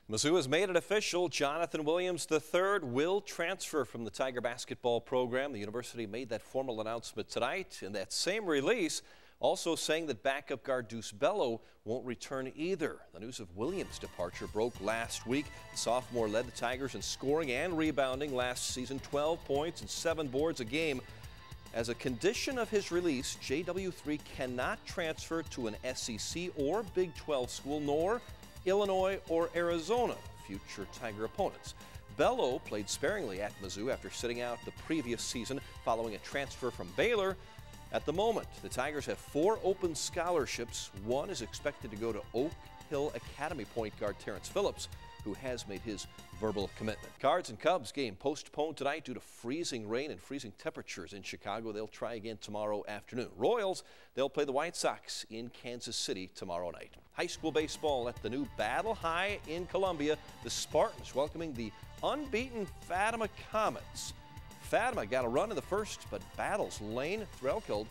Mizzou has made it official. Jonathan Williams III will transfer from the Tiger basketball program. The university made that formal announcement tonight. In that same release, also saying that backup guard Deuce Bello won't return either. The news of Williams' departure broke last week. The sophomore led the Tigers in scoring and rebounding last season, 12 points and 7 boards a game. As a condition of his release, JW3 cannot transfer to an SEC or Big 12 school, nor Illinois or Arizona, future Tiger opponents. Bello played sparingly at Mizzou after sitting out the previous season following a transfer from Baylor. At the moment, the Tigers have 4 open scholarships. One is expected to go to Oak Hill Academy point guard Terrence Phillips, who has made his verbal commitment. Cards and Cubs game postponed tonight due to freezing rain and freezing temperatures in Chicago. They'll try again tomorrow afternoon. Royals, they'll play the White Sox in Kansas City tomorrow night. High school baseball at the new Battle High in Columbia. The Spartans welcoming the unbeaten Fatima Comets. Fatima got a run in the first, but Battle's Lane Threlkeld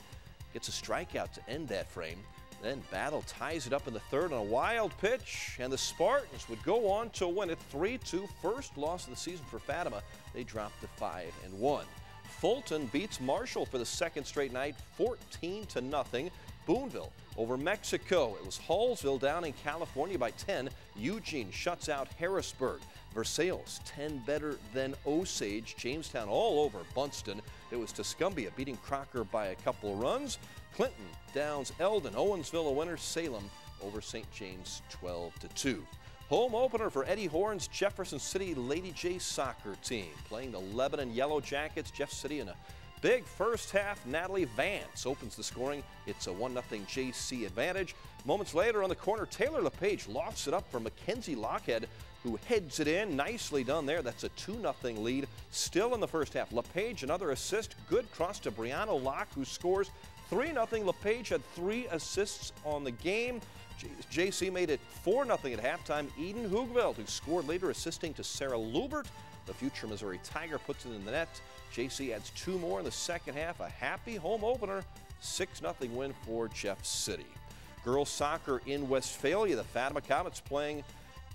gets a strikeout to end that frame. Then Battle ties it up in the third on a wild pitch, and the Spartans would go on to win it 3-2. First loss of the season for Fatima. They dropped to 5-1. Fulton beats Marshall for the second straight night, 14-0. Boonville over Mexico. It was Hallsville down in California by 10. Eugene shuts out Harrisburg. Versailles 10 better than Osage. Jamestown all over Bunston. It was Tuscumbia beating Crocker by a couple of runs. Clinton downs Eldon. Owensville a winner. Salem over St. James 12-2. Home opener for Eddie Horn's Jefferson City Lady J soccer team. Playing the Lebanon Yellow Jackets. Jeff City in a big first half. Natalie Vance opens the scoring. It's a 1-0 JC advantage. Moments later on the corner, Taylor LePage lofts it up for Mackenzie Lockhead, who heads it in. Nicely done there. That's a 2-0 lead. Still in the first half. LePage another assist. Good cross to Brianna Locke, who scores 3-0. LePage had 3 assists on the game. JC made it 4-0 at halftime. Eden Hoogveld, who scored later, assisting to Sarah Lubert. The future Missouri Tiger puts it in the net. JC adds 2 more in the second half. A happy home opener. 6-0 win for Jeff City. Girls soccer in Westphalia. The Fatima Comets playing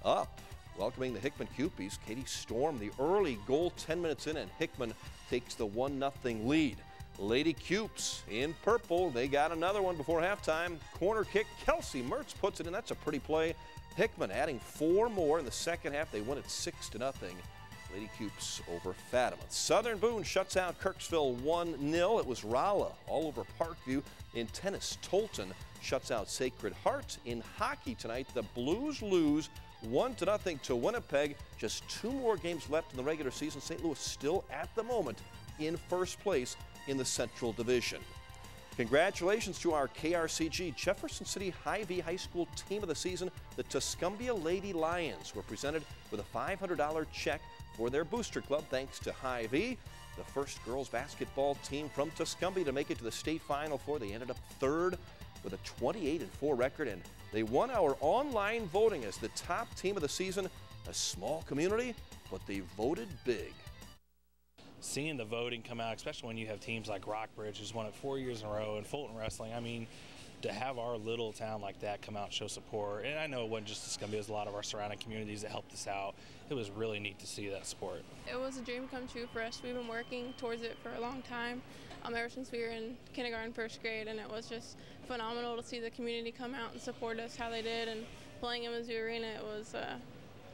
up, welcoming the Hickman Cupies. Katie Storm, the early goal 10 minutes in, and Hickman takes the 1-0 lead. Lady Cupes in purple. They got another one before halftime. Corner kick. Kelsey Mertz puts it in. That's a pretty play. Hickman adding 4 more in the second half. They win it 6-0. Lady Cupes over Fatima. Southern Boone shuts out Kirksville 1-0. It was Rolla all over Parkview. In tennis, Tolton shuts out Sacred Heart. In hockey tonight, the Blues lose 1-0 to Winnipeg. Just 2 more games left in the regular season. St. Louis still at the moment in first place in the Central Division. Congratulations to our KRCG Jefferson City Hy-Vee High School Team of the Season. The Tuscumbia Lady Lions were presented with a $500 check for their booster club thanks to Hy-Vee. The first girls basketball team from Tuscumbia to make it to the state final four. They ended up 3rd with a 28-4 record, and they won our online voting as the top team of the season. A small community, but they voted big. Seeing the voting come out, especially when you have teams like Rockbridge, who's won it 4 years in a row, and Fulton Wrestling, I mean, to have our little town like that come out and show support, and I know it wasn't just Tuscumbia, it was a lot of our surrounding communities that helped us out. It was really neat to see that support. It was a dream come true for us. We've been working towards it for a long time, ever since we were in kindergarten, 1st grade, and it was just phenomenal to see the community come out and support us how they did, and playing in Mizzou Arena, it was a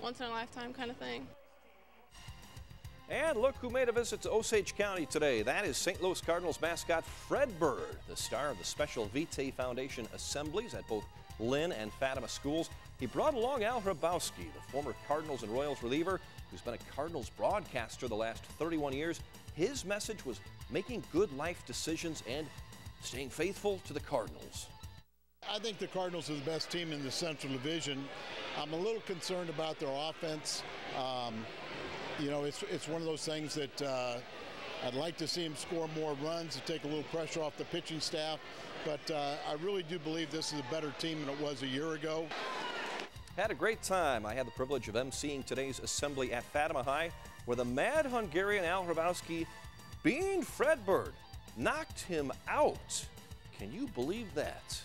once-in-a-lifetime kind of thing. And look who made a visit to Osage County today. That is St. Louis Cardinals mascot Fred Bird, the star of the Special Vitae Foundation assemblies at both Lynn and Fatima schools. He brought along Al Hrabowski, the former Cardinals and Royals reliever, who's been a Cardinals broadcaster the last 31 years. His message was making good life decisions and staying faithful to the Cardinals. I think the Cardinals are the best team in the Central Division. I'm a little concerned about their offense. You know, it's one of those things that I'd like to see him score more runs to take a little pressure off the pitching staff, but I really do believe this is a better team than it was a year ago. Had a great time. I had the privilege of emceeing today's assembly at Fatima High, where the mad Hungarian Al Hrabowski beamed Fred Bird, knocked him out. Can you believe that?